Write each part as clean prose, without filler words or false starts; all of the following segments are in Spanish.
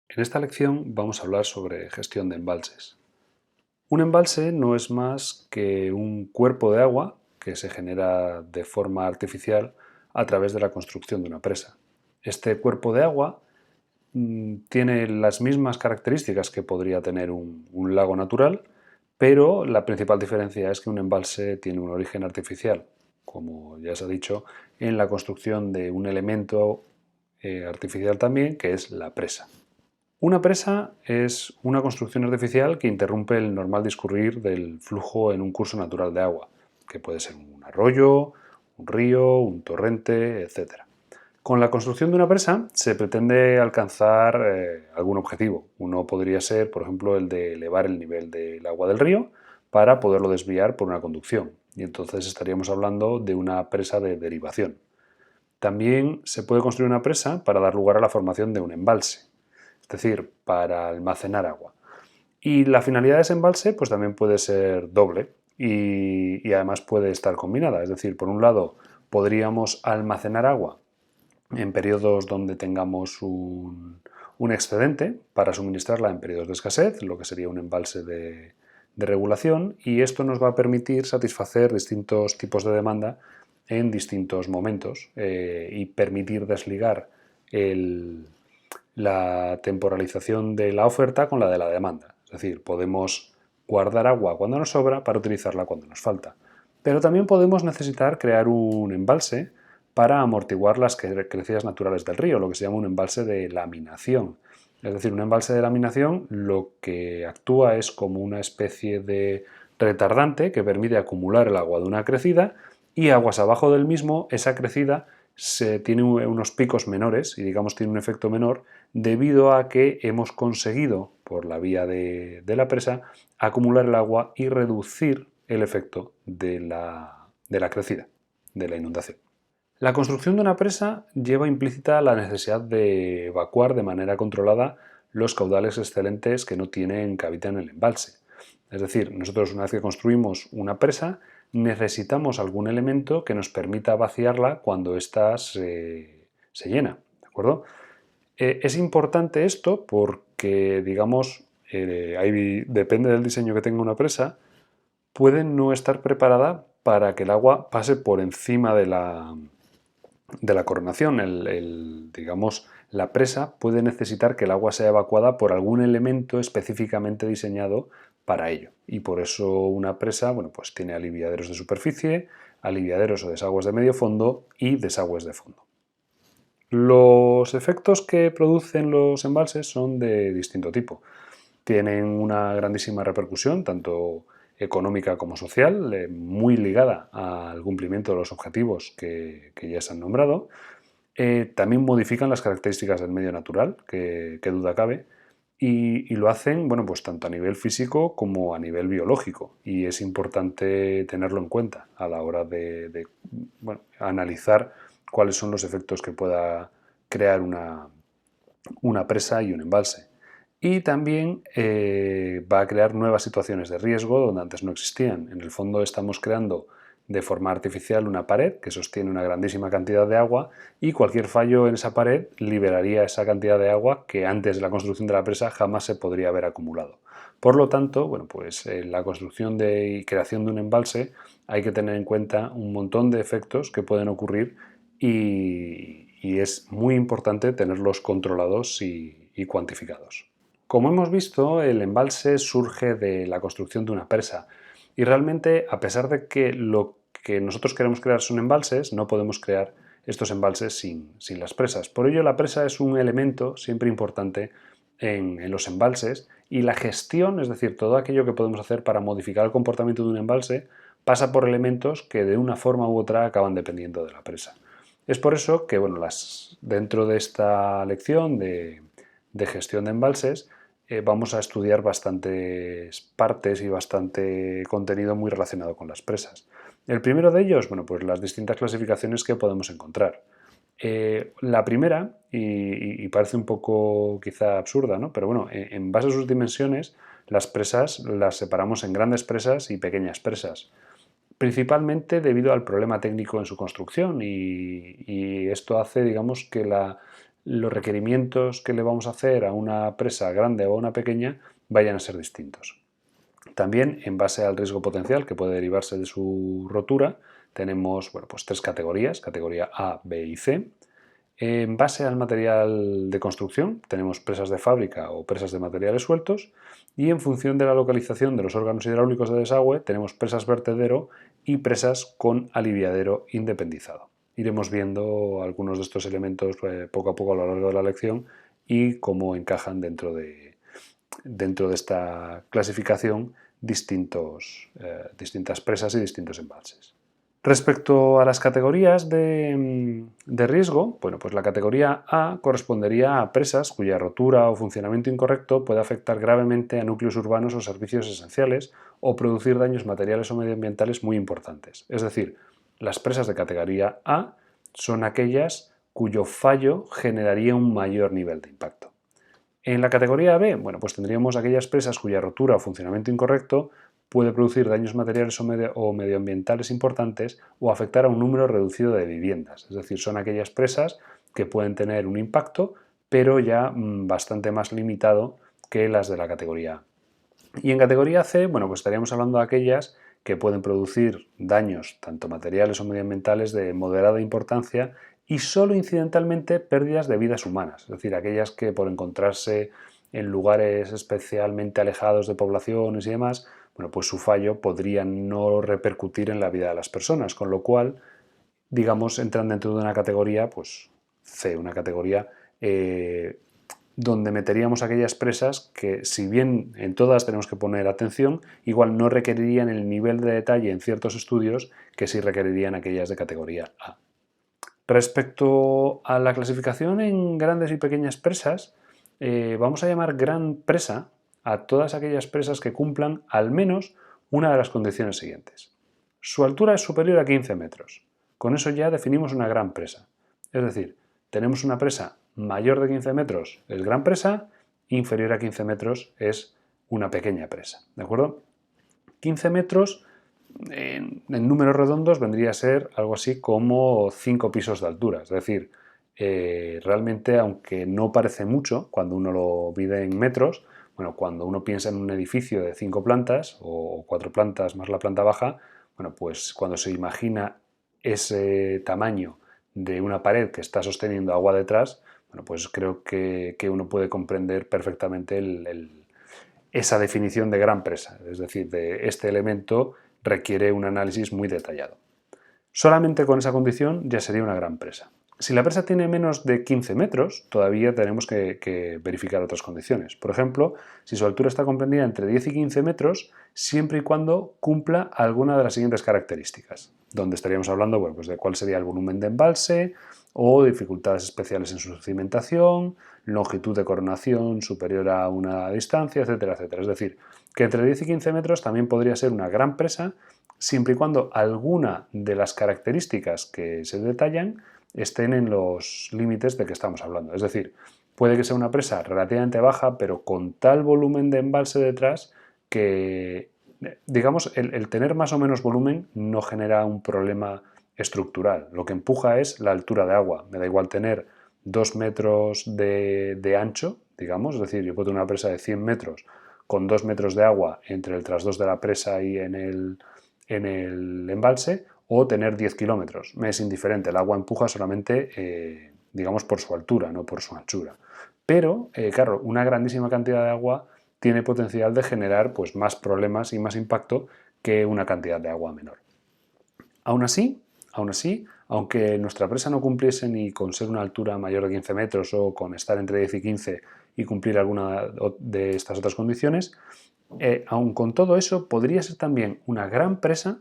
En esta lección vamos a hablar sobre gestión de embalses. Un embalse no es más que un cuerpo de agua que se genera de forma artificial a través de la construcción de una presa. Este cuerpo de agua tiene las mismas características que podría tener un lago natural, pero la principal diferencia es que un embalse tiene un origen artificial, como ya se ha dicho, en la construcción de un elemento artificial también, que es la presa. Una presa es una construcción artificial que interrumpe el normal discurrir del flujo en un curso natural de agua, que puede ser un arroyo, un río, un torrente, etc. Con la construcción de una presa se pretende alcanzar algún objetivo. Uno podría ser, por ejemplo, el de elevar el nivel del agua del río para poderlo desviar por una conducción. Y entonces estaríamos hablando de una presa de derivación. También se puede construir una presa para dar lugar a la formación de un embalse, es decir, para almacenar agua. Y la finalidad de ese embalse pues también puede ser doble y además puede estar combinada. Es decir, por un lado podríamos almacenar agua en periodos donde tengamos un excedente para suministrarla en periodos de escasez, lo que sería un embalse de regulación, y esto nos va a permitir satisfacer distintos tipos de demanda en distintos momentos y permitir desligar la temporalización de la oferta con la de la demanda. Es decir, podemos guardar agua cuando nos sobra para utilizarla cuando nos falta. Pero también podemos necesitar crear un embalse para amortiguar las crecidas naturales del río, lo que se llama un embalse de laminación. Es decir, un embalse de laminación lo que actúa es como una especie de retardante que permite acumular el agua de una crecida y aguas abajo del mismo, esa crecida tiene unos picos menores y digamos tiene un efecto menor debido a que hemos conseguido por la vía de la presa acumular el agua y reducir el efecto de la crecida, de la inundación. La construcción de una presa lleva implícita la necesidad de evacuar de manera controlada los caudales excelentes que no tienen cabida en el embalse. Es decir, nosotros una vez que construimos una presa necesitamos algún elemento que nos permita vaciarla cuando ésta se llena. ¿De acuerdo? Es importante esto porque, digamos, depende del diseño que tenga una presa, puede no estar preparada para que el agua pase por encima de la coronación. Digamos, la presa puede necesitar que el agua sea evacuada por algún elemento específicamente diseñado para ello. Y por eso una presa, bueno, pues tiene aliviaderos de superficie, aliviaderos o desagües de medio fondo y desagües de fondo. Los efectos que producen los embalses son de distinto tipo. Tienen una grandísima repercusión, tanto económica como social, muy ligada al cumplimiento de los objetivos que ya se han nombrado. También modifican las características del medio natural, que duda cabe, y lo hacen, bueno, pues tanto a nivel físico como a nivel biológico. Y es importante tenerlo en cuenta a la hora de bueno, analizar cuáles son los efectos que pueda crear una presa y un embalse. Y también va a crear nuevas situaciones de riesgo donde antes no existían. En el fondo estamos creando de forma artificial una pared que sostiene una grandísima cantidad de agua y cualquier fallo en esa pared liberaría esa cantidad de agua que antes de la construcción de la presa jamás se podría haber acumulado. Por lo tanto, bueno, pues en la construcción y creación de un embalse hay que tener en cuenta un montón de efectos que pueden ocurrir y es muy importante tenerlos controlados y cuantificados. Como hemos visto, el embalse surge de la construcción de una presa y realmente, a pesar de que lo que nosotros queremos crear son embalses, no podemos crear estos embalses sin las presas. Por ello, la presa es un elemento siempre importante en los embalses y la gestión, es decir, todo aquello que podemos hacer para modificar el comportamiento de un embalse, pasa por elementos que de una forma u otra acaban dependiendo de la presa. Es por eso que, bueno, dentro de esta lección de gestión de embalses, vamos a estudiar bastantes partes y bastante contenido muy relacionado con las presas. El primero de ellos, bueno, pues las distintas clasificaciones que podemos encontrar. La primera, y parece un poco quizá absurda, ¿no? Pero bueno, en base a sus dimensiones, las presas las separamos en grandes presas y pequeñas presas, principalmente debido al problema técnico en su construcción y esto hace, digamos, que los requerimientos que le vamos a hacer a una presa grande o a una pequeña vayan a ser distintos. También, en base al riesgo potencial que puede derivarse de su rotura, tenemos pues 3 categorías, categoría A, B y C. En base al material de construcción, tenemos presas de fábrica o presas de materiales sueltos, y en función de la localización de los órganos hidráulicos de desagüe, tenemos presas vertedero y presas con aliviadero independizado. Iremos viendo algunos de estos elementos poco a poco a lo largo de la lección y cómo encajan dentro de esta clasificación distintas presas y distintos embalses. Respecto a las categorías de riesgo, bueno, pues la categoría A correspondería a presas cuya rotura o funcionamiento incorrecto puede afectar gravemente a núcleos urbanos o servicios esenciales o producir daños materiales o medioambientales muy importantes. Es decir, las presas de categoría A son aquellas cuyo fallo generaría un mayor nivel de impacto. En la categoría B, bueno, pues tendríamos aquellas presas cuya rotura o funcionamiento incorrecto puede producir daños materiales o medioambientales importantes o afectar a un número reducido de viviendas. Es decir, son aquellas presas que pueden tener un impacto, pero ya bastante más limitado que las de la categoría A. Y en categoría C, bueno, pues estaríamos hablando de aquellas que pueden producir daños, tanto materiales o medioambientales, de moderada importancia y solo incidentalmente pérdidas de vidas humanas, es decir, aquellas que por encontrarse en lugares especialmente alejados de poblaciones y demás, bueno, pues su fallo podría no repercutir en la vida de las personas, con lo cual, digamos, entran dentro de una categoría, pues C, una categoría donde meteríamos aquellas presas que, si bien en todas tenemos que poner atención, igual no requerirían el nivel de detalle en ciertos estudios que sí requerirían aquellas de categoría A. Respecto a la clasificación en grandes y pequeñas presas, vamos a llamar gran presa a todas aquellas presas que cumplan al menos una de las condiciones siguientes. Su altura es superior a 15 metros. Con eso ya definimos una gran presa. Es decir, tenemos una presa mayor de 15 metros, es gran presa, inferior a 15 metros es una pequeña presa. ¿De acuerdo? 15 metros en números redondos vendría a ser algo así como 5 pisos de altura. Es decir, realmente, aunque no parece mucho cuando uno lo mide en metros, bueno, cuando uno piensa en un edificio de 5 plantas o 4 plantas más la planta baja, bueno, pues cuando se imagina ese tamaño de una pared que está sosteniendo agua detrás, bueno, pues creo que uno puede comprender perfectamente esa definición de gran presa, es decir, de este elemento requiere un análisis muy detallado. Solamente con esa condición ya sería una gran presa. Si la presa tiene menos de 15 metros, todavía tenemos que verificar otras condiciones. Por ejemplo, si su altura está comprendida entre 10 y 15 metros, siempre y cuando cumpla alguna de las siguientes características, donde estaríamos hablando, bueno, pues de cuál sería el volumen de embalse o dificultades especiales en su cimentación, longitud de coronación superior a una distancia, etcétera, etcétera. Es decir, que entre 10 y 15 metros también podría ser una gran presa, siempre y cuando alguna de las características que se detallan estén en los límites de que estamos hablando. Es decir, puede que sea una presa relativamente baja, pero con tal volumen de embalse detrás que, digamos, el tener más o menos volumen no genera un problema estructural. Lo que empuja es la altura de agua. Me da igual tener 2 metros de ancho, digamos, es decir, yo puedo tener una presa de 100 metros con 2 metros de agua entre el trasdos de la presa y en el embalse, o tener 10 kilómetros. Me es indiferente, el agua empuja solamente, digamos, por su altura, no por su anchura. Pero, claro, una grandísima cantidad de agua tiene potencial de generar pues, más problemas y más impacto que una cantidad de agua menor. Aún así, aunque nuestra presa no cumpliese ni con ser una altura mayor de 15 metros o con estar entre 10 y 15 y cumplir alguna de estas otras condiciones, aun con todo eso, podría ser también una gran presa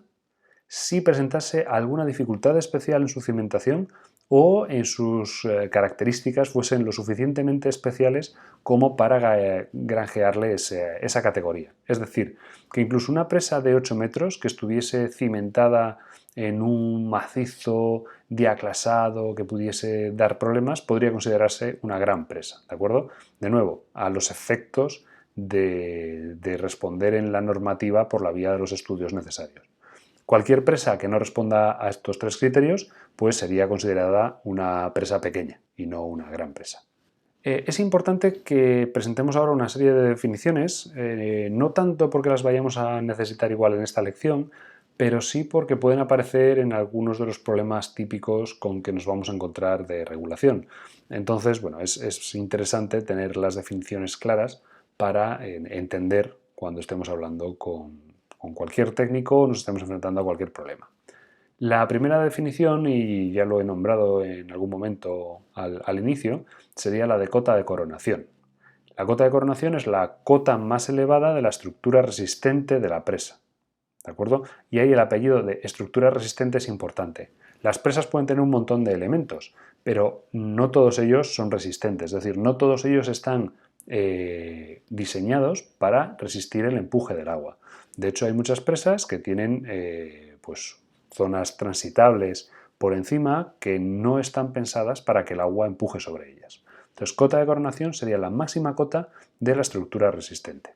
si presentase alguna dificultad especial en su cimentación o en sus características fuesen lo suficientemente especiales como para granjearle esa categoría. Es decir, que incluso una presa de 8 metros que estuviese cimentada en un macizo diaclasado que pudiese dar problemas podría considerarse una gran presa, ¿de acuerdo? De nuevo, a los efectos de responder en la normativa por la vía de los estudios necesarios. Cualquier presa que no responda a estos tres criterios, pues sería considerada una presa pequeña y no una gran presa. Es importante que presentemos ahora una serie de definiciones, no tanto porque las vayamos a necesitar igual en esta lección, pero sí porque pueden aparecer en algunos de los problemas típicos con que nos vamos a encontrar de regulación. Entonces, bueno, es interesante tener las definiciones claras para entender cuando estemos hablando con cualquier técnico o nos estemos enfrentando a cualquier problema. La primera definición, y ya lo he nombrado en algún momento al inicio, sería la de cota de coronación. La cota de coronación es la cota más elevada de la estructura resistente de la presa. ¿De acuerdo? Y ahí el apellido de estructura resistente es importante. Las presas pueden tener un montón de elementos, pero no todos ellos son resistentes, es decir, no todos ellos están diseñados para resistir el empuje del agua. De hecho, hay muchas presas que tienen pues, zonas transitables por encima que no están pensadas para que el agua empuje sobre ellas. Entonces, cota de coronación sería la máxima cota de la estructura resistente.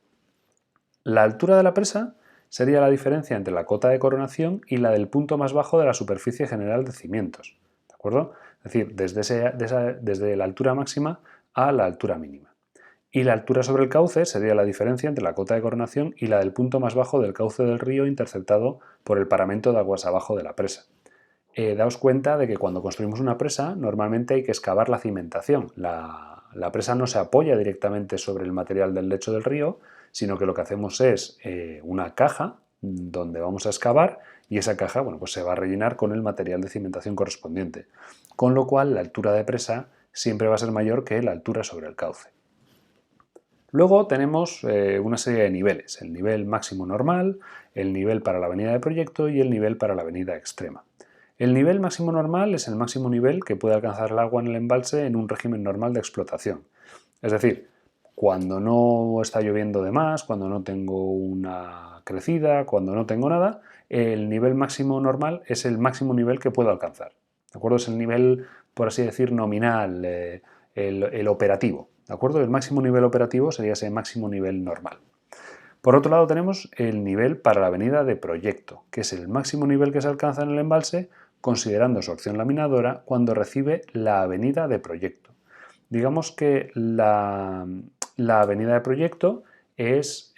La altura de la presa sería la diferencia entre la cota de coronación y la del punto más bajo de la superficie general de cimientos. ¿De acuerdo? Es decir, desde la altura máxima a la altura mínima. Y la altura sobre el cauce sería la diferencia entre la cota de coronación y la del punto más bajo del cauce del río interceptado por el paramento de aguas abajo de la presa. Daos cuenta de que cuando construimos una presa normalmente hay que excavar la cimentación. La presa no se apoya directamente sobre el material del lecho del río, sino que lo que hacemos es una caja donde vamos a excavar y esa caja pues se va a rellenar con el material de cimentación correspondiente. Con lo cual la altura de presa siempre va a ser mayor que la altura sobre el cauce. Luego tenemos una serie de niveles, el nivel máximo normal, el nivel para la avenida de proyecto y el nivel para la avenida extrema. El nivel máximo normal es el máximo nivel que puede alcanzar el agua en el embalse en un régimen normal de explotación. Es decir, cuando no está lloviendo de más, cuando no tengo una crecida, cuando no tengo nada, el nivel máximo normal es el máximo nivel que puedo alcanzar. ¿De acuerdo? Es el nivel, por así decir, nominal, el operativo. ¿De acuerdo? El máximo nivel operativo sería ese máximo nivel normal. Por otro lado tenemos el nivel para la avenida de proyecto, que es el máximo nivel que se alcanza en el embalse considerando su acción laminadora cuando recibe la avenida de proyecto. Digamos que la avenida de proyecto es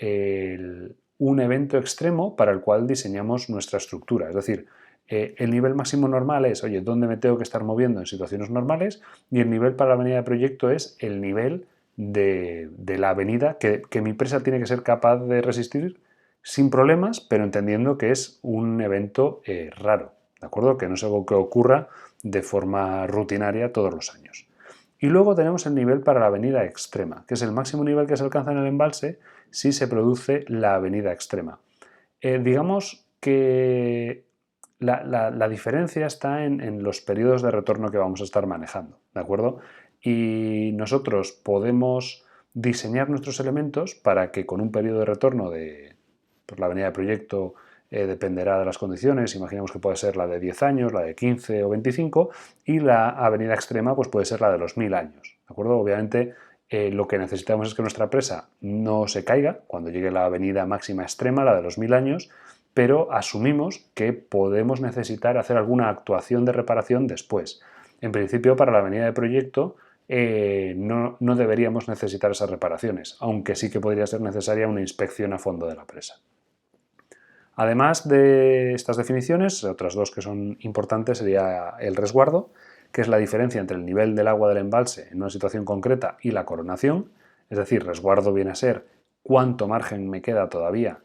un evento extremo para el cual diseñamos nuestra estructura. Es decir, el nivel máximo normal es, oye, ¿dónde me tengo que estar moviendo en situaciones normales? Y el nivel para la avenida de proyecto es el nivel de la avenida que mi presa tiene que ser capaz de resistir sin problemas, pero entendiendo que es un evento raro, ¿de acuerdo? Que no es algo que ocurra de forma rutinaria todos los años. Y luego tenemos el nivel para la avenida extrema, que es el máximo nivel que se alcanza en el embalse si se produce la avenida extrema. Digamos que la diferencia está en los periodos de retorno que vamos a estar manejando, ¿de acuerdo? Y nosotros podemos diseñar nuestros elementos para que con un periodo de retorno de la avenida de proyecto dependerá de las condiciones, imaginemos que puede ser la de 10 años, la de 15 o 25 y la avenida extrema pues puede ser la de los 1000 años, ¿de acuerdo? Obviamente lo que necesitamos es que nuestra presa no se caiga cuando llegue la avenida máxima extrema, la de los 1000 años, pero asumimos que podemos necesitar hacer alguna actuación de reparación después. En principio, para la avenida de proyecto no deberíamos necesitar esas reparaciones, aunque sí que podría ser necesaria una inspección a fondo de la presa. Además de estas definiciones, otras dos que son importantes sería el resguardo, que es la diferencia entre el nivel del agua del embalse en una situación concreta y la coronación. Es decir, resguardo viene a ser cuánto margen me queda todavía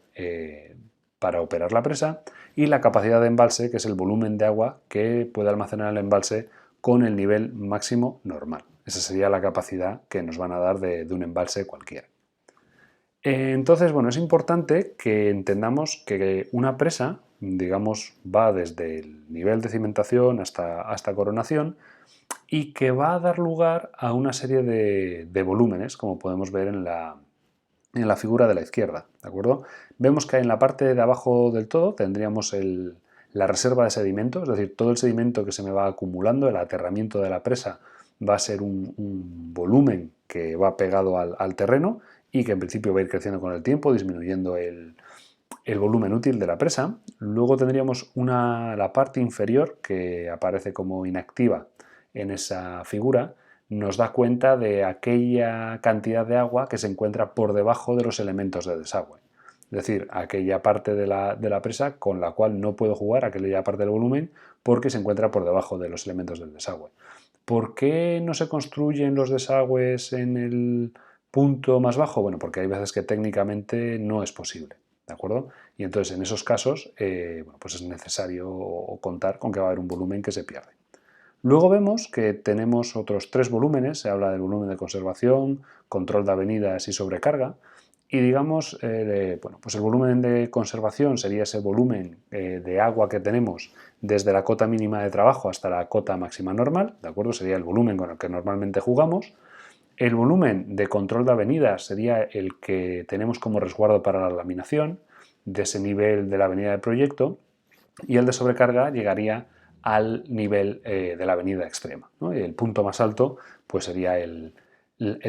para operar la presa, y la capacidad de embalse, que es el volumen de agua que puede almacenar el embalse con el nivel máximo normal. Esa sería la capacidad que nos van a dar de un embalse cualquiera. Entonces, bueno, es importante que entendamos que una presa, digamos, va desde el nivel de cimentación hasta coronación y que va a dar lugar a una serie de volúmenes, como podemos ver en la figura de la izquierda, ¿de acuerdo? Vemos que en la parte de abajo del todo tendríamos la reserva de sedimento, es decir, todo el sedimento que se me va acumulando, el aterramiento de la presa va a ser un volumen que va pegado al terreno y que en principio va a ir creciendo con el tiempo, disminuyendo el volumen útil de la presa. Luego tendríamos la parte inferior, que aparece como inactiva en esa figura, nos da cuenta de aquella cantidad de agua que se encuentra por debajo de los elementos de desagüe. Es decir, aquella parte de la presa con la cual no puedo jugar, aquella parte del volumen, porque se encuentra por debajo de los elementos del desagüe. ¿Por qué no se construyen los desagües en el punto más bajo? Bueno, porque hay veces que técnicamente no es posible, ¿de acuerdo? Y entonces en esos casos bueno, pues es necesario contar con que va a haber un volumen que se pierde. Luego vemos que tenemos otros 3 volúmenes, se habla del volumen de conservación, control de avenidas y sobrecarga, y digamos, bueno, pues el volumen de conservación sería ese volumen de agua que tenemos desde la cota mínima de trabajo hasta la cota máxima normal, ¿de acuerdo? Sería el volumen con el que normalmente jugamos. El volumen de control de avenidas sería el que tenemos como resguardo para la laminación de ese nivel de la avenida de proyecto, y el de sobrecarga llegaría al nivel de la avenida extrema, ¿no? Y el punto más alto pues sería el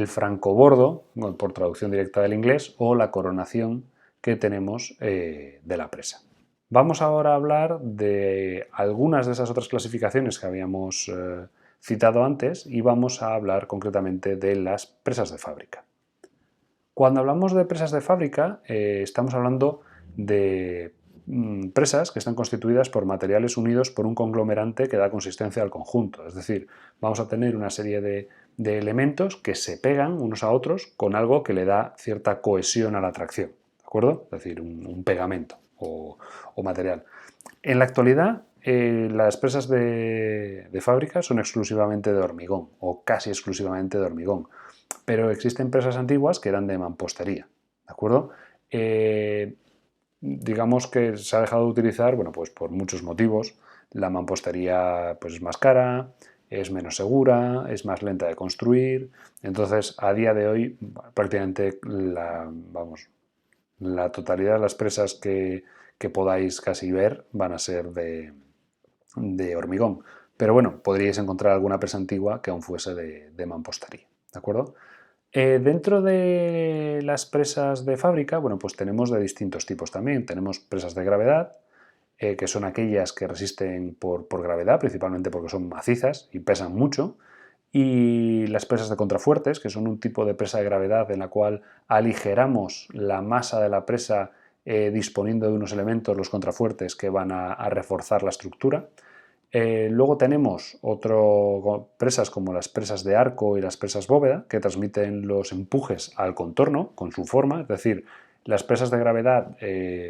francobordo, por traducción directa del inglés, o la coronación que tenemos de la presa. Vamos ahora a hablar de algunas de esas otras clasificaciones que habíamos citado antes, y vamos a hablar concretamente de las presas de fábrica. Cuando hablamos de presas de fábrica, estamos hablando de presas que están constituidas por materiales unidos por un conglomerante que da consistencia al conjunto. Es decir, vamos a tener una serie de elementos que se pegan unos a otros con algo que le da cierta cohesión a la tracción, ¿de acuerdo? Es decir, un pegamento o material. En la actualidad, las presas de fábrica son exclusivamente de hormigón o casi exclusivamente de hormigón, pero existen presas antiguas que eran de mampostería, ¿de acuerdo? Digamos que se ha dejado de utilizar, bueno, pues por muchos motivos. La mampostería pues, es más cara, es menos segura, es más lenta de construir. Entonces, a día de hoy, prácticamente la totalidad de las presas que podáis casi ver van a ser de hormigón. Pero bueno, podríais encontrar alguna presa antigua que aún fuese de mampostería, ¿de acuerdo? Dentro de las presas de fábrica, bueno, pues tenemos de distintos tipos también. Tenemos presas de gravedad, que son aquellas que resisten por gravedad, principalmente porque son macizas y pesan mucho. Y las presas de contrafuertes, que son un tipo de presa de gravedad en la cual aligeramos la masa de la presa disponiendo de unos elementos, los contrafuertes, que van a reforzar la estructura. Luego tenemos presas como las presas de arco y las presas bóveda, que transmiten los empujes al contorno con su forma. Es decir, las presas de gravedad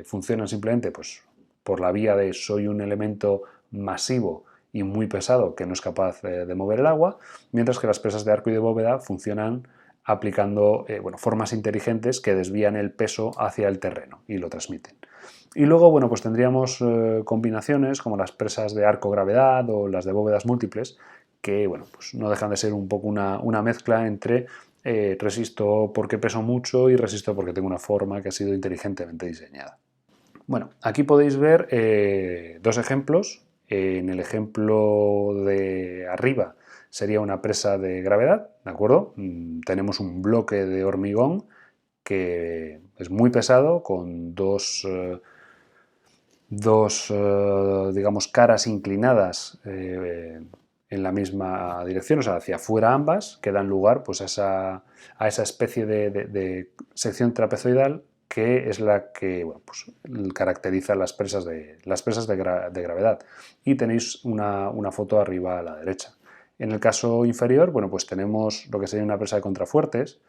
funcionan simplemente pues, por la vía de soy un elemento masivo y muy pesado que no es capaz de mover el agua, mientras que las presas de arco y de bóveda funcionan aplicando bueno, formas inteligentes que desvían el peso hacia el terreno y lo transmiten. Y luego, bueno, pues tendríamos combinaciones como las presas de arco-gravedad o las de bóvedas múltiples, que, bueno, pues no dejan de ser un poco una mezcla entre resisto porque peso mucho y resisto porque tengo una forma que ha sido inteligentemente diseñada. Bueno, aquí podéis ver 2 ejemplos. En el ejemplo de arriba sería una presa de gravedad, ¿de acuerdo? Tenemos un bloque de hormigón que es muy pesado, con dos digamos, caras inclinadas en la misma dirección, o sea, hacia afuera ambas, que dan lugar pues, a esa especie de sección trapezoidal que es la que bueno, pues, caracteriza las presas de gravedad. Y tenéis una foto arriba a la derecha. En el caso inferior, bueno, pues tenemos lo que sería una presa de contrafuertes,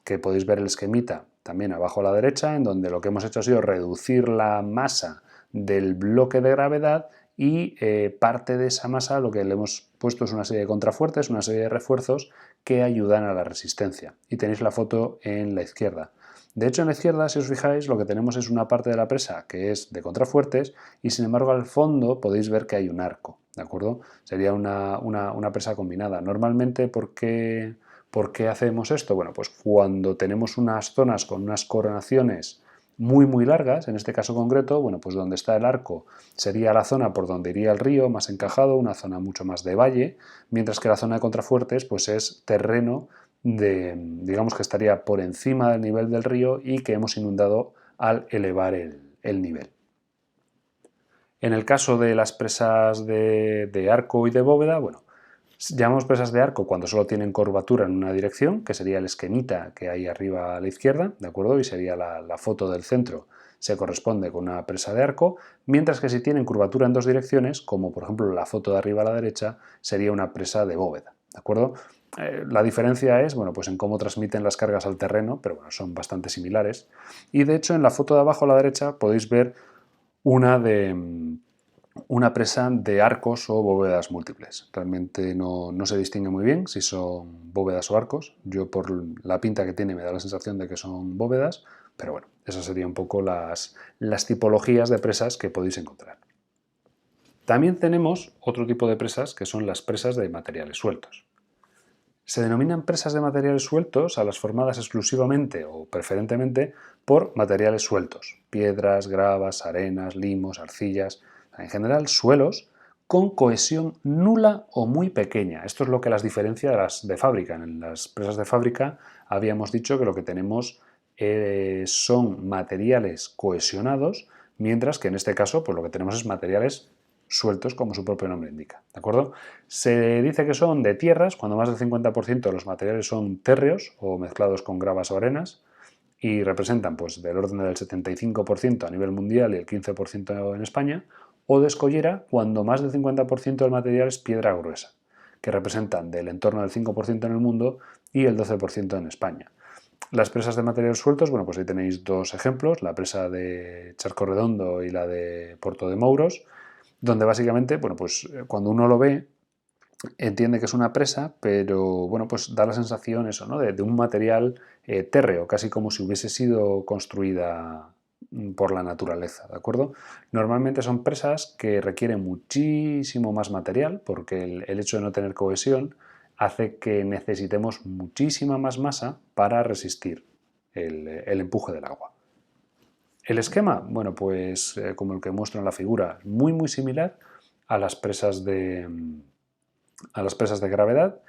que podéis ver el esquemita también abajo a la derecha, en donde lo que hemos hecho ha sido reducir la masa del bloque de gravedad y parte de esa masa lo que le hemos puesto es una serie de contrafuertes, una serie de refuerzos que ayudan a la resistencia. Y tenéis la foto en la izquierda. De hecho, en la izquierda, si os fijáis, lo que tenemos es una parte de la presa que es de contrafuertes y, sin embargo, al fondo podéis ver que hay un arco, ¿de acuerdo? Sería una presa combinada. Normalmente, ¿por qué hacemos esto? Bueno, pues cuando tenemos unas zonas con unas coronaciones muy largas, en este caso concreto, bueno, pues donde está el arco sería la zona por donde iría el río, más encajado, una zona mucho más de valle, mientras que la zona de contrafuertes pues es terreno digamos que estaría por encima del nivel del río y que hemos inundado al elevar el el nivel. En el caso de las presas de arco y de bóveda, bueno, llamamos presas de arco cuando solo tienen curvatura en una dirección, que sería el esquemita que hay arriba a la izquierda, ¿de acuerdo? Y sería la foto del centro, se corresponde con una presa de arco, mientras que si tienen curvatura en dos direcciones, como por ejemplo la foto de arriba a la derecha, sería una presa de bóveda, ¿de acuerdo? La diferencia es, bueno, pues en cómo transmiten las cargas al terreno, pero bueno, son bastante similares. Y de hecho, en la foto de abajo a la derecha podéis ver una presa de arcos o bóvedas múltiples. Realmente no se distingue muy bien si son bóvedas o arcos. Yo por la pinta que tiene me da la sensación de que son bóvedas, pero bueno, esas serían un poco las tipologías de presas que podéis encontrar. También tenemos otro tipo de presas que son las presas de materiales sueltos. Se denominan presas de materiales sueltos a las formadas exclusivamente o preferentemente por materiales sueltos, piedras, gravas, arenas, limos, arcillas, en general suelos con cohesión nula o muy pequeña. Esto es lo que las diferencia de las de fábrica. En las presas de fábrica habíamos dicho que lo que tenemos son materiales cohesionados, mientras que en este caso pues lo que tenemos es materiales sueltos, como su propio nombre indica, ¿de acuerdo? Se dice que son de tierras, cuando más del 50% de los materiales son térreos o mezclados con gravas o arenas, y representan pues del orden del 75% a nivel mundial y el 15% en España, o de escollera, cuando más del 50% del material es piedra gruesa, que representan del entorno del 5% en el mundo y el 12% en España. Las presas de materiales sueltos, bueno, pues ahí tenéis dos ejemplos, la presa de Charco Redondo y la de Porto de Mouros, donde básicamente, bueno, pues cuando uno lo ve, entiende que es una presa, pero bueno, pues da la sensación eso, ¿no? de un material térreo, casi como si hubiese sido construida por la naturaleza, ¿de acuerdo? Normalmente son presas que requieren muchísimo más material, porque el hecho de no tener cohesión hace que necesitemos muchísima más masa para resistir el empuje del agua. El esquema, bueno, pues como el que muestro en la figura, muy similar a las presas de gravedad.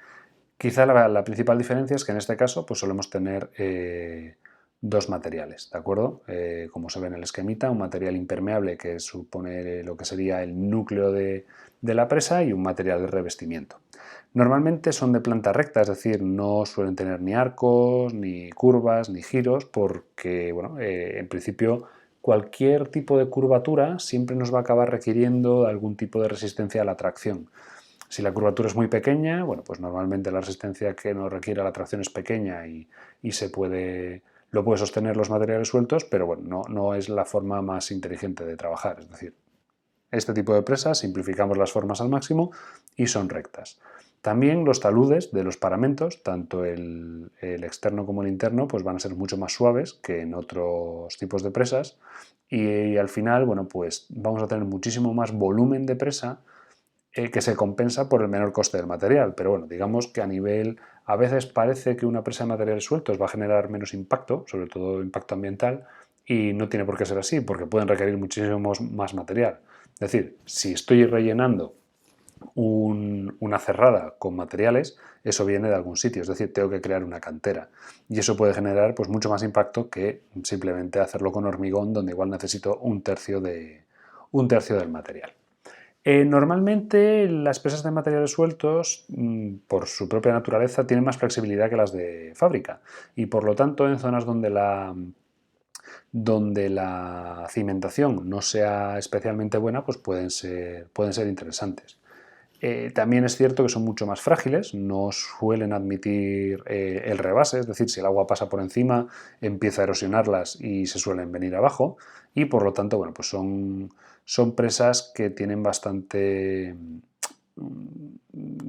Quizá la principal diferencia es que en este caso pues solemos tener dos materiales, ¿de acuerdo? Como se ve en el esquemita, un material impermeable que supone lo que sería el núcleo de la presa y un material de revestimiento. Normalmente son de planta recta, es decir, no suelen tener ni arcos, ni curvas, ni giros, porque, bueno, en principio cualquier tipo de curvatura siempre nos va a acabar requiriendo algún tipo de resistencia a la tracción. Si la curvatura es muy pequeña, bueno, pues normalmente la resistencia que nos requiere la tracción es pequeña y lo puede sostener los materiales sueltos, pero bueno, no es la forma más inteligente de trabajar. Es decir, este tipo de presas simplificamos las formas al máximo y son rectas. También los taludes de los paramentos, tanto el externo como el interno, pues van a ser mucho más suaves que en otros tipos de presas y al final, bueno, pues vamos a tener muchísimo más volumen de presa que se compensa por el menor coste del material. Pero bueno, digamos que a veces parece que una presa de materiales sueltos va a generar menos impacto, sobre todo impacto ambiental, y no tiene por qué ser así, porque pueden requerir muchísimo más material. Es decir, si estoy rellenando una cerrada con materiales, eso viene de algún sitio, es decir, tengo que crear una cantera. Y eso puede generar pues, mucho más impacto que simplemente hacerlo con hormigón, donde igual necesito un tercio del material. Normalmente las presas de materiales sueltos, por su propia naturaleza, tienen más flexibilidad que las de fábrica y por lo tanto en zonas donde la cimentación no sea especialmente buena, pues pueden ser interesantes. También es cierto que son mucho más frágiles, no suelen admitir el rebase, es decir, si el agua pasa por encima empieza a erosionarlas y se suelen venir abajo y por lo tanto, bueno, pues son presas que tienen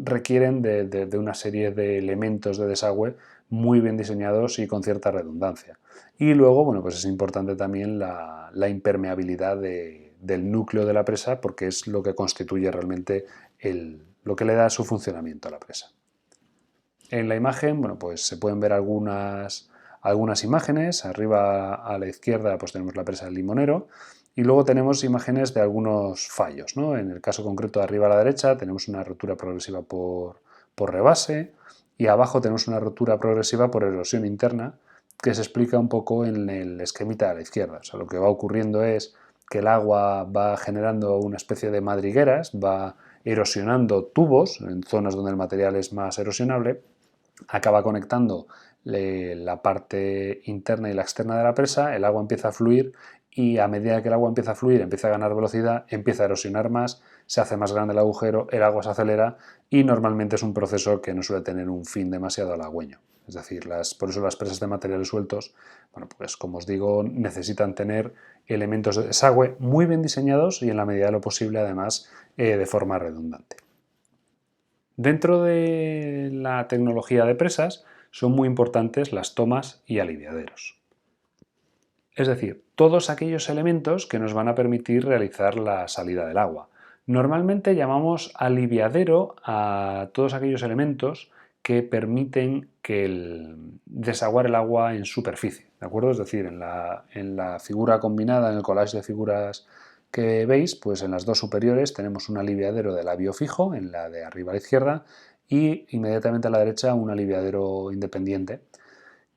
requieren de una serie de elementos de desagüe muy bien diseñados y con cierta redundancia. Y luego, bueno, pues es importante también la impermeabilidad del núcleo de la presa porque es lo que constituye realmente lo que le da su funcionamiento a la presa. En la imagen, bueno, pues se pueden ver algunas imágenes. Arriba a la izquierda pues tenemos la presa del Limonero y luego tenemos imágenes de algunos fallos, ¿no? En el caso concreto de arriba a la derecha tenemos una rotura progresiva por rebase y abajo tenemos una rotura progresiva por erosión interna que se explica un poco en el esquemita a la izquierda. O sea, lo que va ocurriendo es que el agua va generando una especie de madrigueras, va erosionando tubos en zonas donde el material es más erosionable, acaba conectando la parte interna y la externa de la presa, el agua empieza a fluir y a medida que el agua empieza a fluir, empieza a ganar velocidad, empieza a erosionar más, se hace más grande el agujero, el agua se acelera y normalmente es un proceso que no suele tener un fin demasiado halagüeño. Es decir, por eso las presas de materiales sueltos, bueno, pues como os digo, necesitan tener elementos de desagüe muy bien diseñados y en la medida de lo posible, además, de forma redundante. Dentro de la tecnología de presas son muy importantes las tomas y aliviaderos. Es decir, todos aquellos elementos que nos van a permitir realizar la salida del agua. Normalmente llamamos aliviadero a todos aquellos elementos que permiten desaguar el agua en superficie, ¿de acuerdo? Es decir, en la figura combinada, en el collage de figuras que veis, pues en las dos superiores tenemos un aliviadero de labio fijo, en la de arriba a la izquierda, y inmediatamente a la derecha un aliviadero independiente,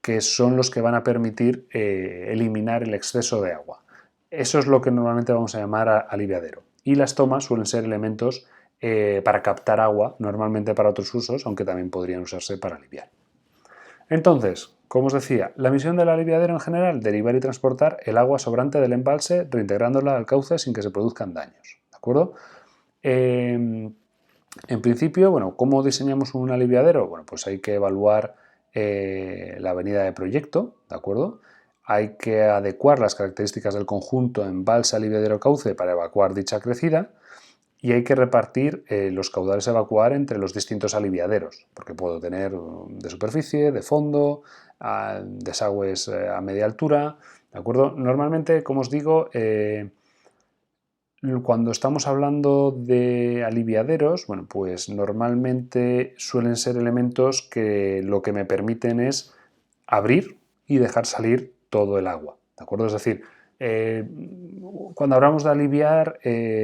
que son los que van a permitir eliminar el exceso de agua. Eso es lo que normalmente vamos a llamar aliviadero. Y las tomas suelen ser elementos para captar agua, normalmente para otros usos, aunque también podrían usarse para aliviar. Entonces, como os decía, la misión del aliviadero en general, derivar y transportar el agua sobrante del embalse, reintegrándola al cauce sin que se produzcan daños. ¿De acuerdo? En principio, bueno, ¿cómo diseñamos un aliviadero? Bueno, pues hay que evaluar la avenida de proyecto, ¿de acuerdo? Hay que adecuar las características del conjunto embalse, aliviadero, cauce para evacuar dicha crecida y hay que repartir los caudales a evacuar entre los distintos aliviaderos, porque puedo tener de superficie, de fondo, desagües a media altura, ¿de acuerdo? Normalmente, como os digo, cuando estamos hablando de aliviaderos, bueno, pues normalmente suelen ser elementos que lo que me permiten es abrir y dejar salir todo el agua, ¿de acuerdo? Es decir, cuando hablamos de aliviar,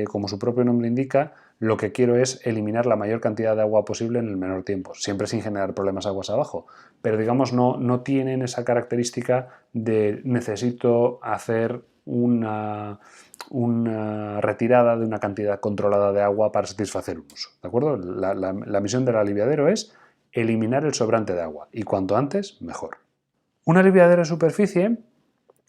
como su propio nombre indica, lo que quiero es eliminar la mayor cantidad de agua posible en el menor tiempo, siempre sin generar problemas aguas abajo, pero digamos no tienen esa característica de necesito hacer una retirada de una cantidad controlada de agua para satisfacer un uso, ¿de acuerdo? La misión del aliviadero es eliminar el sobrante de agua y cuanto antes, mejor. Un aliviadero de superficie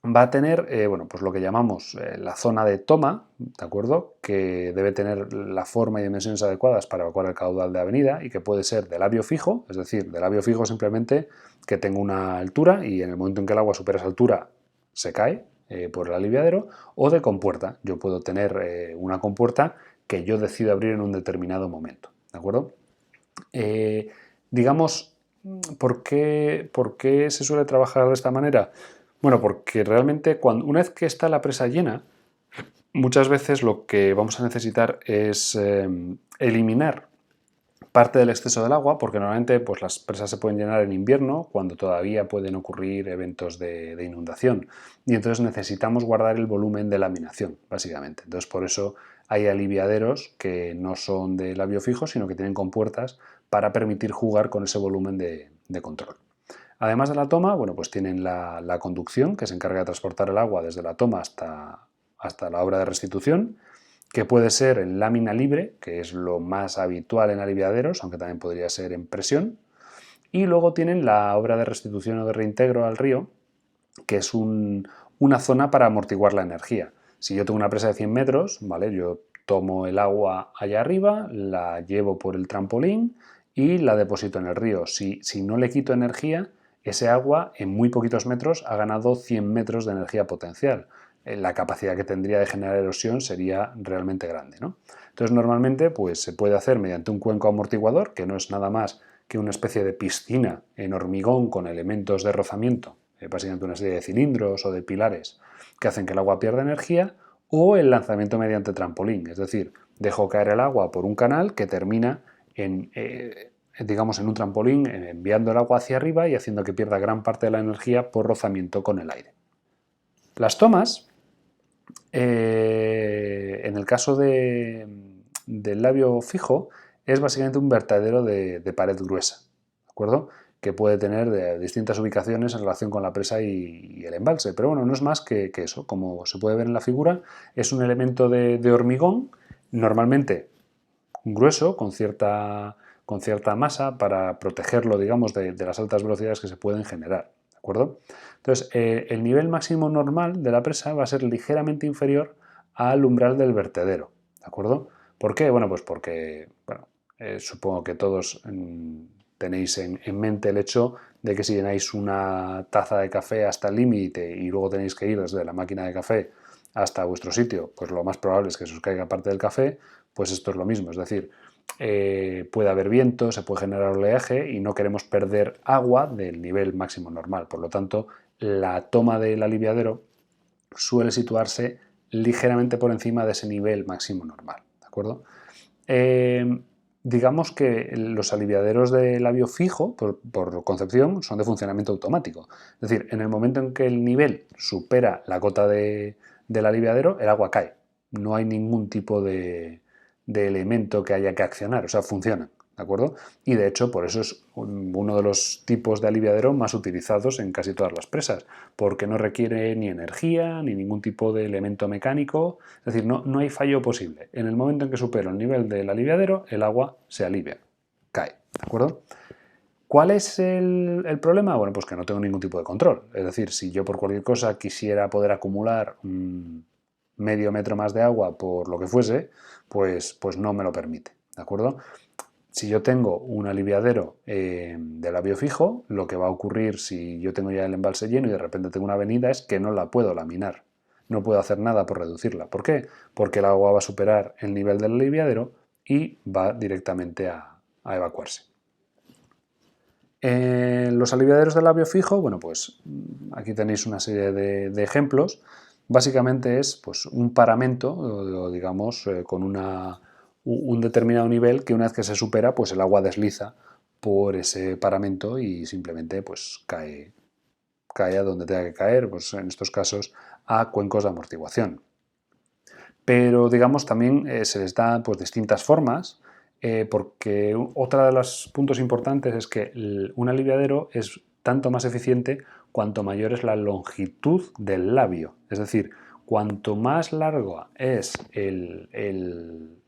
va a tener bueno, pues lo que llamamos la zona de toma, ¿de acuerdo? Que debe tener la forma y dimensiones adecuadas para evacuar el caudal de avenida y que puede ser de labio fijo, es decir, de labio fijo simplemente que tenga una altura y en el momento en que el agua supera esa altura se cae por el aliviadero, o de compuerta. Yo puedo tener una compuerta que yo decido abrir en un determinado momento, ¿de acuerdo? Digamos, ¿por qué se suele trabajar de esta manera? Bueno, porque realmente una vez que está la presa llena, muchas veces lo que vamos a necesitar es eliminar parte del exceso del agua, porque normalmente pues, las presas se pueden llenar en invierno, cuando todavía pueden ocurrir eventos de inundación. Y entonces necesitamos guardar el volumen de laminación, básicamente. Entonces por eso hay aliviaderos que no son de labio fijo, sino que tienen compuertas para permitir jugar con ese volumen de control. Además de la toma, bueno, pues tienen la conducción, que se encarga de transportar el agua desde la toma hasta la obra de restitución, que puede ser en lámina libre, que es lo más habitual en aliviaderos, aunque también podría ser en presión. Y luego tienen la obra de restitución o de reintegro al río, que es una zona para amortiguar la energía. Si yo tengo una presa de 100 metros, ¿vale? Yo tomo el agua allá arriba, la llevo por el trampolín y la deposito en el río. Si no le quito energía, ese agua en muy poquitos metros ha ganado 100 metros de energía potencial. La capacidad que tendría de generar erosión sería realmente grande, ¿no? Entonces normalmente pues, se puede hacer mediante un cuenco amortiguador, que no es nada más que una especie de piscina en hormigón con elementos de rozamiento, básicamente una serie de cilindros o de pilares que hacen que el agua pierda energía, o el lanzamiento mediante trampolín, es decir, dejo caer el agua por un canal que termina digamos, en un trampolín, enviando el agua hacia arriba y haciendo que pierda gran parte de la energía por rozamiento con el aire. Las tomas, en el caso del labio fijo, es básicamente un vertedero de pared gruesa, ¿de acuerdo? que puede tener de distintas ubicaciones en relación con la presa y el embalse. Pero bueno, no es más que eso. Como se puede ver en la figura, es un elemento de hormigón, normalmente grueso, con cierta masa, para protegerlo, digamos, de las altas velocidades que se pueden generar. ¿De acuerdo? Entonces, el nivel máximo normal de la presa va a ser ligeramente inferior al umbral del vertedero. ¿De acuerdo? ¿Por qué? Bueno, pues porque, bueno, supongo que todos tenéis en mente el hecho de que si llenáis una taza de café hasta el límite y luego tenéis que ir desde la máquina de café hasta vuestro sitio, pues lo más probable es que se os caiga parte del café, pues esto es lo mismo. Es decir, puede haber viento, se puede generar oleaje y no queremos perder agua del nivel máximo normal. Por lo tanto, la toma del aliviadero suele situarse ligeramente por encima de ese nivel máximo normal. ¿De acuerdo? Digamos que los aliviaderos de labio fijo, por concepción, son de funcionamiento automático. Es decir, en el momento en que el nivel supera la cota del aliviadero, el agua cae. No hay ningún tipo de elemento que haya que accionar, o sea, funciona. ¿De acuerdo? Y de hecho, por eso es uno de los tipos de aliviadero más utilizados en casi todas las presas, porque no requiere ni energía ni ningún tipo de elemento mecánico, es decir, no hay fallo posible. En el momento en que supera el nivel del aliviadero, el agua se alivia, cae. ¿De acuerdo? ¿Cuál es el problema? Bueno, pues que no tengo ningún tipo de control. Es decir, si yo por cualquier cosa quisiera poder acumular medio metro más de agua por lo que fuese, pues no me lo permite. ¿De acuerdo? Si yo tengo un aliviadero de labio fijo, lo que va a ocurrir si yo tengo ya el embalse lleno y de repente tengo una avenida es que no la puedo laminar. No puedo hacer nada por reducirla. ¿Por qué? Porque el agua va a superar el nivel del aliviadero y va directamente a evacuarse. Los aliviaderos de labio fijo, bueno, pues aquí tenéis una serie de ejemplos. Básicamente es pues, un paramento, o digamos, con un determinado nivel que una vez que se supera, pues el agua desliza por ese paramento y simplemente pues, cae a donde tenga que caer, pues en estos casos a cuencos de amortiguación. Pero digamos también se les da pues, distintas formas, porque otro de los puntos importantes es que un aliviadero es tanto más eficiente cuanto mayor es la longitud del labio. Es decir, cuanto más largo es el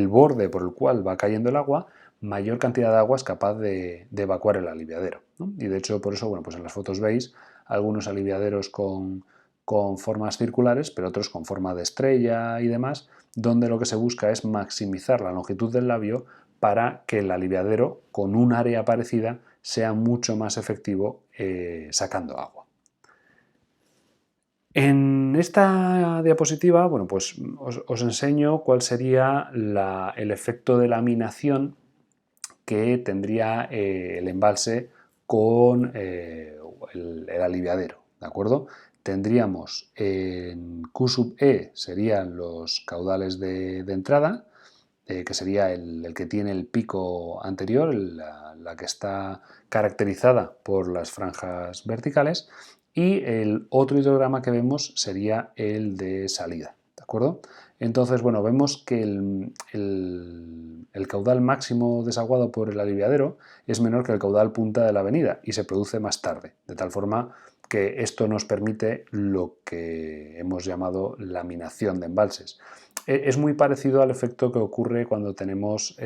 borde por el cual va cayendo el agua, mayor cantidad de agua es capaz de evacuar el aliviadero, ¿no? Y de hecho, por eso, bueno, pues en las fotos veis algunos aliviaderos con formas circulares, pero otros con forma de estrella y demás, donde lo que se busca es maximizar la longitud del labio para que el aliviadero, con un área parecida, sea mucho más efectivo sacando agua. En esta diapositiva, bueno, pues os enseño cuál sería el efecto de laminación que tendría el embalse con el aliviadero, ¿de acuerdo? Tendríamos en Q sub E serían los caudales de entrada, que sería el que tiene el pico anterior, la que está caracterizada por las franjas verticales, y el otro hidrograma que vemos sería el de salida, ¿de acuerdo? Entonces, bueno, vemos que el caudal máximo desaguado por el aliviadero es menor que el caudal punta de la avenida y se produce más tarde, de tal forma que esto nos permite lo que hemos llamado laminación de embalses. Es muy parecido al efecto que ocurre cuando tenemos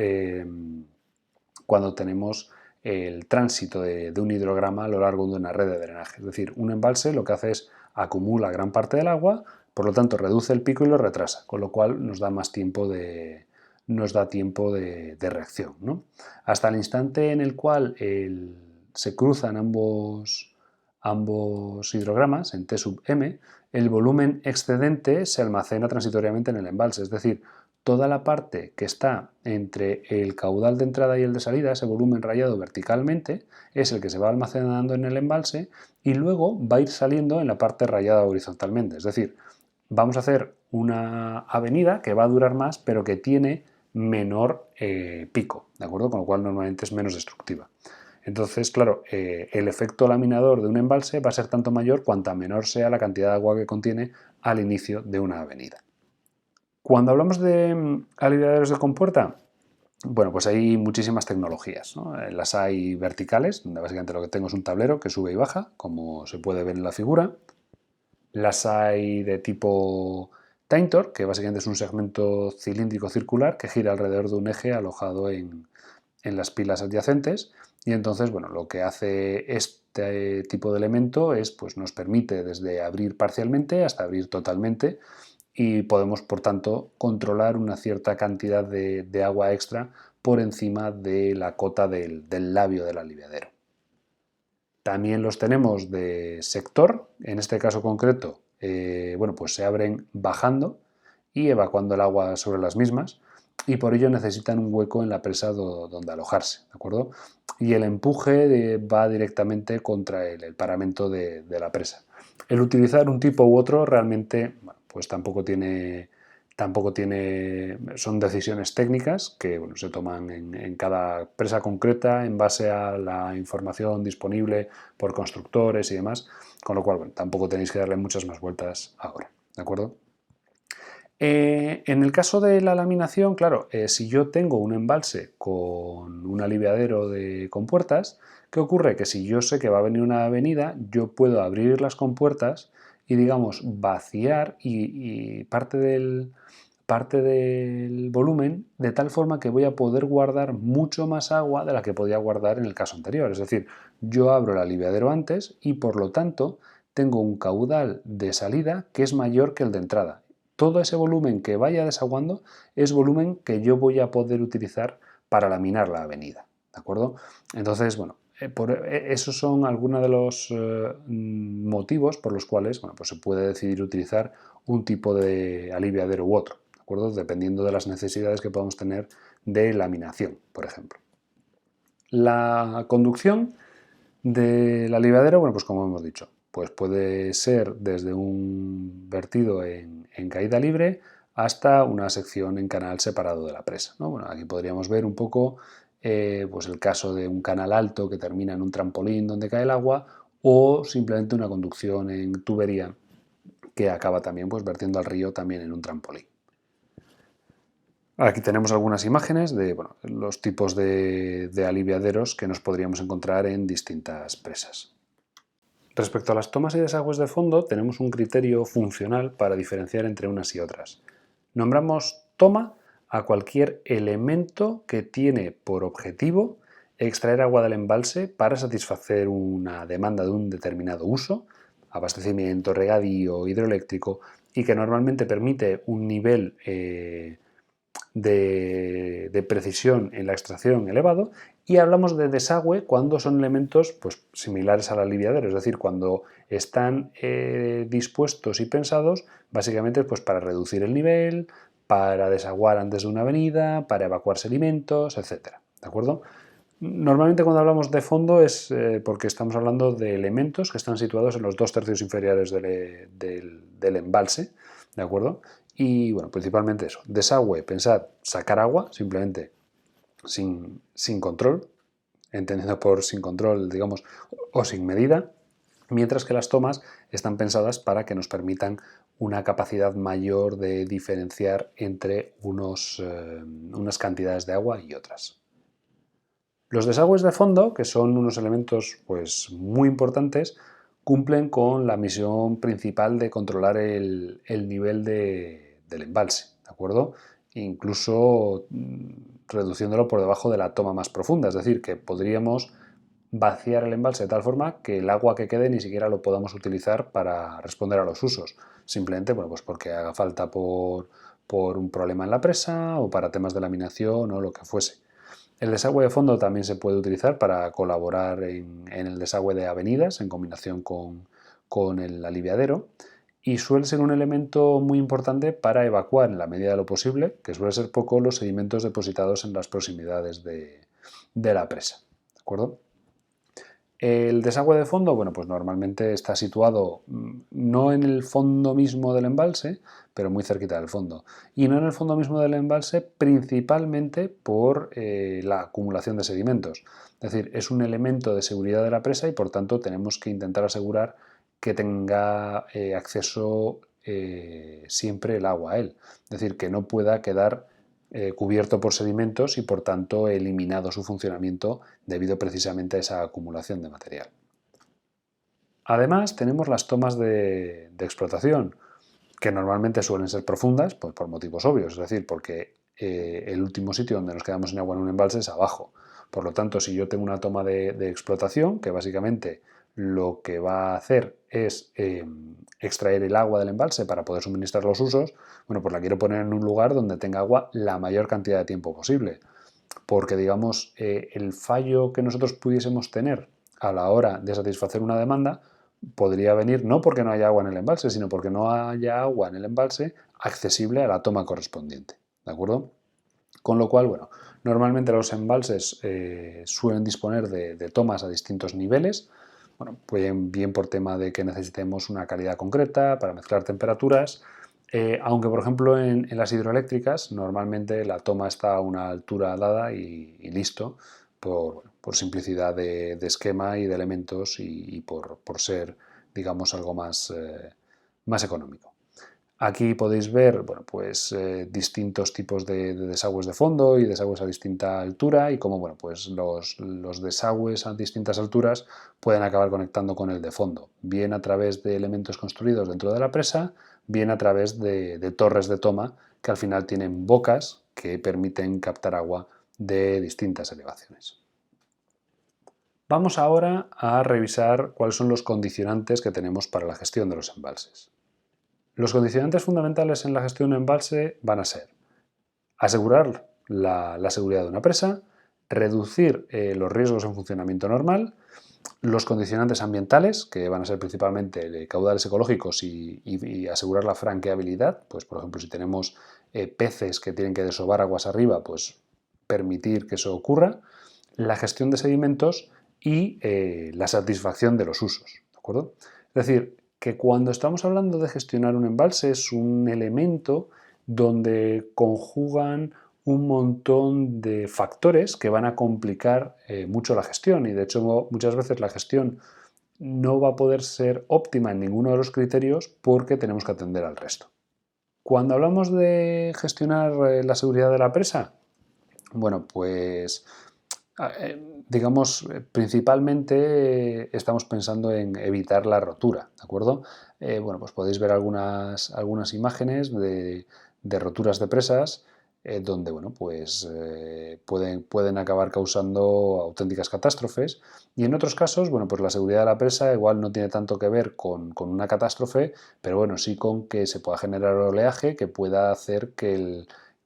el tránsito de un hidrograma a lo largo de una red de drenaje. Es decir, un embalse lo que hace es acumula gran parte del agua, por lo tanto reduce el pico y lo retrasa, con lo cual nos da más tiempo de reacción, ¿no? Hasta el instante en el cual se cruzan ambos hidrogramas en T sub m, el volumen excedente se almacena transitoriamente en el embalse, es decir, toda la parte que está entre el caudal de entrada y el de salida, ese volumen rayado verticalmente, es el que se va almacenando en el embalse y luego va a ir saliendo en la parte rayada horizontalmente. Es decir, vamos a hacer una avenida que va a durar más, pero que tiene menor pico, ¿de acuerdo? Con lo cual normalmente es menos destructiva. Entonces, claro, el efecto laminador de un embalse va a ser tanto mayor cuanta menor sea la cantidad de agua que contiene al inicio de una avenida. Cuando hablamos de aliviaderos de compuerta, Bueno, pues hay muchísimas tecnologías, ¿no? Las hay verticales, donde básicamente lo que tengo es un tablero que sube y baja, como se puede ver en la figura. Las hay de tipo Taintor, que básicamente es un segmento cilíndrico circular que gira alrededor de un eje alojado en las pilas adyacentes. Y entonces, bueno, lo que hace este tipo de elemento es, pues nos permite desde abrir parcialmente hasta abrir totalmente y podemos, por tanto, controlar una cierta cantidad de agua extra por encima de la cota del labio del aliviadero. También los tenemos de sector, en este caso concreto, bueno, pues se abren bajando y evacuando el agua sobre las mismas y por ello necesitan un hueco en la presa donde alojarse, ¿de acuerdo? Y el empuje va directamente contra el paramento de la presa. El utilizar un tipo u otro realmente, bueno, pues son decisiones técnicas que bueno, se toman en cada presa concreta en base a la información disponible por constructores y demás, con lo cual bueno, tampoco tenéis que darle muchas más vueltas ahora, ¿de acuerdo? En el caso de la laminación, claro, si yo tengo un embalse con un aliviadero de compuertas, ¿qué ocurre? Que si yo sé que va a venir una avenida, yo puedo abrir las compuertas y, digamos, vaciar y parte del volumen de tal forma que voy a poder guardar mucho más agua de la que podía guardar en el caso anterior. Es decir, yo abro el aliviadero antes y por lo tanto tengo un caudal de salida que es mayor que el de entrada. Todo ese volumen que vaya desaguando es volumen que yo voy a poder utilizar para laminar la avenida. ¿De acuerdo? Entonces, bueno, esos son algunos de los motivos por los cuales bueno, pues se puede decidir utilizar un tipo de aliviadero u otro, ¿de acuerdo? Dependiendo de las necesidades que podamos tener de laminación, por ejemplo. La conducción del aliviadero, bueno, pues como hemos dicho, pues puede ser desde un vertido en caída libre hasta una sección en canal separado de la presa, ¿no? Bueno, aquí podríamos ver un poco pues el caso de un canal alto que termina en un trampolín donde cae el agua o simplemente una conducción en tubería que acaba también pues vertiendo al río también en un trampolín. Aquí tenemos algunas imágenes de bueno, los tipos de aliviaderos que nos podríamos encontrar en distintas presas. Respecto a las tomas y desagües de fondo, tenemos un criterio funcional para diferenciar entre unas y otras. Nombramos toma a cualquier elemento que tiene por objetivo extraer agua del embalse para satisfacer una demanda de un determinado uso, abastecimiento, regadío, hidroeléctrico, y que normalmente permite un nivel de precisión en la extracción elevado, y hablamos de desagüe cuando son elementos pues, similares al aliviadero, es decir, cuando están dispuestos y pensados básicamente pues, para reducir el nivel, para desaguar antes de una avenida, para evacuar sedimentos, etc. ¿De acuerdo? Normalmente cuando hablamos de fondo es porque estamos hablando de elementos que están situados en los 2/3 inferiores del embalse, ¿de acuerdo? Y bueno, principalmente eso, desagüe, pensad, sacar agua simplemente sin control, entendiendo por sin control, digamos, o sin medida, mientras que las tomas están pensadas para que nos permitan una capacidad mayor de diferenciar entre unas cantidades de agua y otras. Los desagües de fondo, que son unos elementos pues, muy importantes, cumplen con la misión principal de controlar el nivel del embalse, ¿de acuerdo? Incluso reduciéndolo por debajo de la toma más profunda, es decir, que podríamos vaciar el embalse de tal forma que el agua que quede ni siquiera lo podamos utilizar para responder a los usos, simplemente bueno, pues porque haga falta por un problema en la presa o para temas de laminación o lo que fuese. El desagüe de fondo también se puede utilizar para colaborar en el desagüe de avenidas en combinación con el aliviadero y suele ser un elemento muy importante para evacuar en la medida de lo posible, que suele ser poco, los sedimentos depositados en las proximidades de la presa. ¿De acuerdo? El desagüe de fondo, bueno, pues normalmente está situado no en el fondo mismo del embalse, pero muy cerquita del fondo. Y no en el fondo mismo del embalse principalmente por la acumulación de sedimentos. Es decir, es un elemento de seguridad de la presa y por tanto tenemos que intentar asegurar que tenga acceso siempre el agua a él. Es decir, que no pueda quedar cubierto por sedimentos y por tanto eliminado su funcionamiento debido precisamente a esa acumulación de material. Además tenemos las tomas de explotación, que normalmente suelen ser profundas, pues por motivos obvios, es decir, porque el último sitio donde nos quedamos sin agua en un embalse es abajo. Por lo tanto, si yo tengo una toma de explotación, que básicamente lo que va a hacer es extraer el agua del embalse para poder suministrar los usos, bueno, pues la quiero poner en un lugar donde tenga agua la mayor cantidad de tiempo posible. Porque, digamos, el fallo que nosotros pudiésemos tener a la hora de satisfacer una demanda podría venir no porque no haya agua en el embalse, sino porque no haya agua en el embalse accesible a la toma correspondiente. ¿De acuerdo? Con lo cual, bueno, normalmente los embalses suelen disponer de tomas a distintos niveles, bueno, pues bien por tema de que necesitemos una calidad concreta para mezclar temperaturas, aunque por ejemplo en las hidroeléctricas normalmente la toma está a una altura dada y listo por simplicidad de esquema y de elementos y por ser, digamos, algo más económico. Aquí podéis ver bueno, pues, distintos tipos de desagües de fondo y desagües a distinta altura y cómo bueno, pues los desagües a distintas alturas pueden acabar conectando con el de fondo, bien a través de elementos construidos dentro de la presa, bien a través de torres de toma que al final tienen bocas que permiten captar agua de distintas elevaciones. Vamos ahora a revisar cuáles son los condicionantes que tenemos para la gestión de los embalses. Los condicionantes fundamentales en la gestión de un embalse van a ser asegurar la seguridad de una presa, reducir los riesgos en funcionamiento normal, los condicionantes ambientales, que van a ser principalmente caudales ecológicos y asegurar la franqueabilidad, pues por ejemplo si tenemos peces que tienen que desovar aguas arriba, pues permitir que eso ocurra, la gestión de sedimentos y la satisfacción de los usos. ¿De acuerdo? Es decir, que cuando estamos hablando de gestionar un embalse es un elemento donde conjugan un montón de factores que van a complicar mucho la gestión y de hecho muchas veces la gestión no va a poder ser óptima en ninguno de los criterios porque tenemos que atender al resto. Cuando hablamos de gestionar la seguridad de la presa, bueno, pues digamos, principalmente estamos pensando en evitar la rotura, ¿de acuerdo? Bueno, pues podéis ver algunas imágenes de roturas de presas donde, bueno, pues pueden acabar causando auténticas catástrofes y en otros casos, bueno, pues la seguridad de la presa igual no tiene tanto que ver con una catástrofe, pero bueno, sí con que se pueda generar oleaje que pueda hacer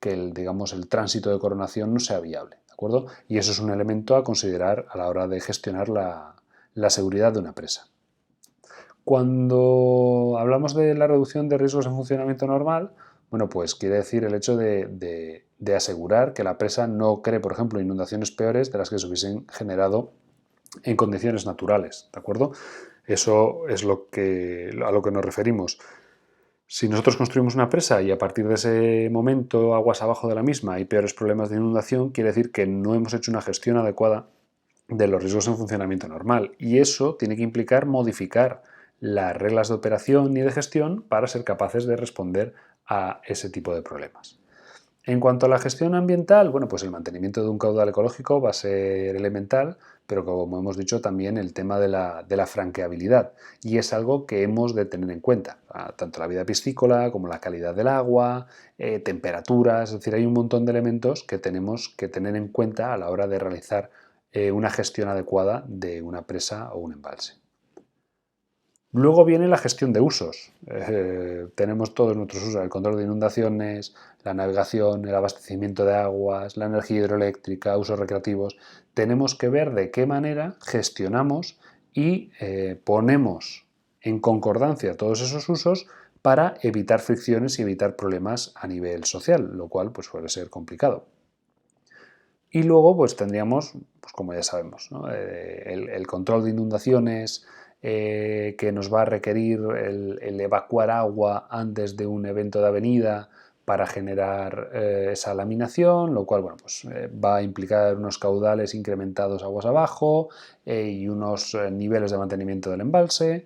digamos, el tránsito de coronación no sea viable. ¿De acuerdo? Y eso es un elemento a considerar a la hora de gestionar la seguridad de una presa. Cuando hablamos de la reducción de riesgos en funcionamiento normal, bueno, pues quiere decir el hecho de asegurar que la presa no cree, por ejemplo, inundaciones peores de las que se hubiesen generado en condiciones naturales, ¿de acuerdo? Eso es a lo que nos referimos. Si nosotros construimos una presa y a partir de ese momento, aguas abajo de la misma, hay peores problemas de inundación, quiere decir que no hemos hecho una gestión adecuada de los riesgos en funcionamiento normal. Y eso tiene que implicar modificar las reglas de operación y de gestión para ser capaces de responder a ese tipo de problemas. En cuanto a la gestión ambiental, bueno, pues el mantenimiento de un caudal ecológico va a ser elemental, pero como hemos dicho también el tema de la franqueabilidad y es algo que hemos de tener en cuenta, tanto la vida piscícola como la calidad del agua, temperaturas, es decir, hay un montón de elementos que tenemos que tener en cuenta a la hora de realizar una gestión adecuada de una presa o un embalse. Luego viene la gestión de usos. Tenemos todos nuestros usos, el control de inundaciones, la navegación, el abastecimiento de aguas, la energía hidroeléctrica, usos recreativos. Tenemos que ver de qué manera gestionamos y ponemos en concordancia todos esos usos para evitar fricciones y evitar problemas a nivel social, lo cual pues, suele ser complicado. Y luego pues tendríamos, pues, como ya sabemos, ¿no? El control de inundaciones, que nos va a requerir el evacuar agua antes de un evento de avenida para generar esa laminación, lo cual bueno, pues, va a implicar unos caudales incrementados aguas abajo y unos niveles de mantenimiento del embalse.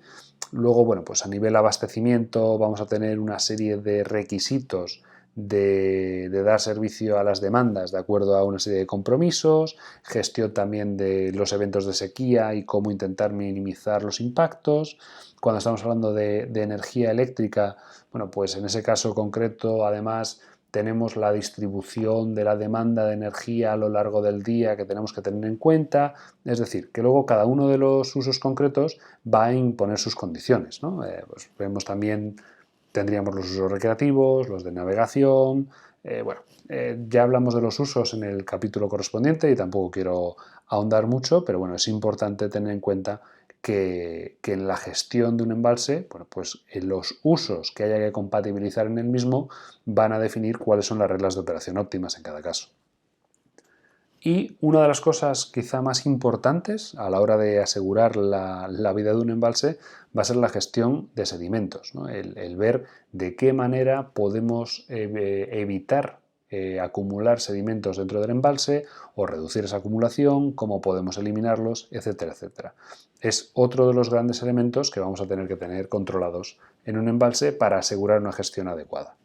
Luego, bueno, pues a nivel abastecimiento vamos a tener una serie de requisitos de dar servicio a las demandas de acuerdo a una serie de compromisos, gestión también de los eventos de sequía y cómo intentar minimizar los impactos. Cuando estamos hablando de energía eléctrica, bueno, pues en ese caso concreto, además, tenemos la distribución de la demanda de energía a lo largo del día que tenemos que tener en cuenta. Es decir, que luego cada uno de los usos concretos va a imponer sus condiciones, ¿no? Pues vemos también, tendríamos los usos recreativos, los de navegación. Bueno, ya hablamos de los usos en el capítulo correspondiente y tampoco quiero ahondar mucho, pero bueno, es importante tener en cuenta que en la gestión de un embalse, bueno, pues en los usos que haya que compatibilizar en el mismo van a definir cuáles son las reglas de operación óptimas en cada caso. Y una de las cosas quizá más importantes a la hora de asegurar la vida de un embalse va a ser la gestión de sedimentos, ¿no? El ver de qué manera podemos evitar acumular sedimentos dentro del embalse o reducir esa acumulación, cómo podemos eliminarlos, etcétera, etcétera. Es otro de los grandes elementos que vamos a tener que tener controlados en un embalse para asegurar una gestión adecuada.